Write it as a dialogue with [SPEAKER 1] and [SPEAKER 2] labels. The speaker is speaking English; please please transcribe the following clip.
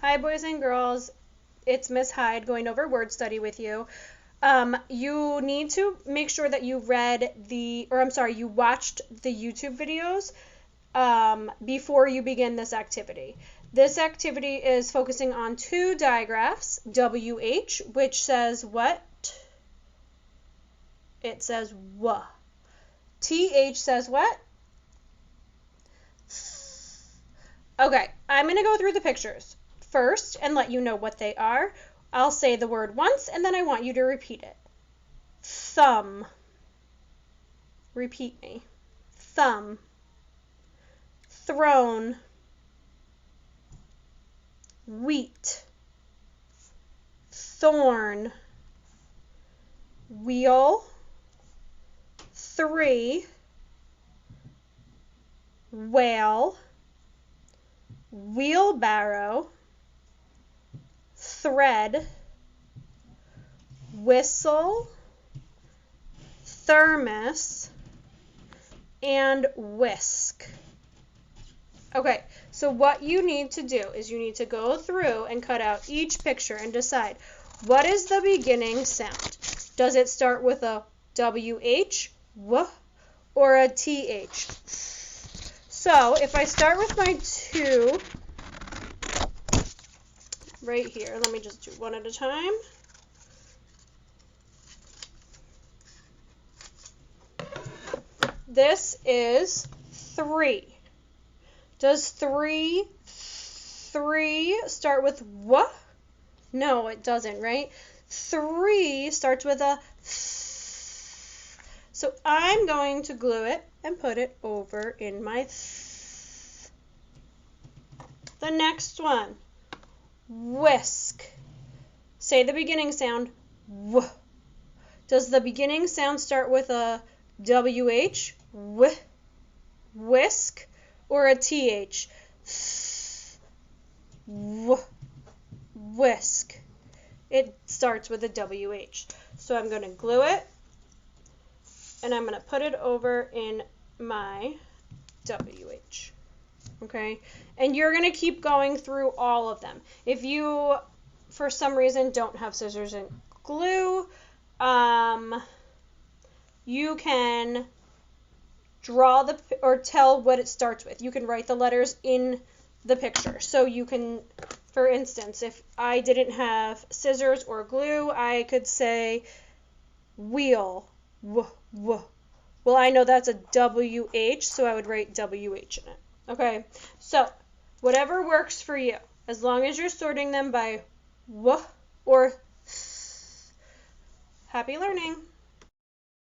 [SPEAKER 1] Hi, boys and girls. It's Miss Hyde going over word study with you. You need to make sure that you watched the YouTube videos before you begin this activity. This activity is focusing on two digraphs, WH, which says what? It says W. TH says what? Okay, I'm going to go through the pictures first and let you know what they are. I'll say the word once and then I want you to repeat it. Thumb. Repeat me. Thumb. Throne. Wheat. Thorn. Wheel. Three. Whale. Wheelbarrow. Thread. Whistle. Thermos. And whisk. Okay, so what you need to do is you need to go through and cut out each picture and decide what is the beginning sound. Does it start with a WH, W, or a TH? So if I start with my two right here, let me just do one at a time. This is 3. Does 3 start with W? No, it doesn't, right? 3 starts with a th. So I'm going to glue it and put it over in my th. The next one, whisk. Say the beginning sound, W. Does the beginning sound start with a WH, W, whisk, or a TH, W, whisk? It starts with a WH. So I'm going to glue it and I'm going to put it over in my WH. Okay? And you're going to keep going through all of them. If you, for some reason, don't have scissors and glue, you can draw or tell what it starts with. You can write the letters in the picture. So you can, for instance, if I didn't have scissors or glue, I could say wheel, W, W. Well, I know that's a WH, so I would write WH in it. Okay, so whatever works for you, as long as you're sorting them by W or th. Happy learning.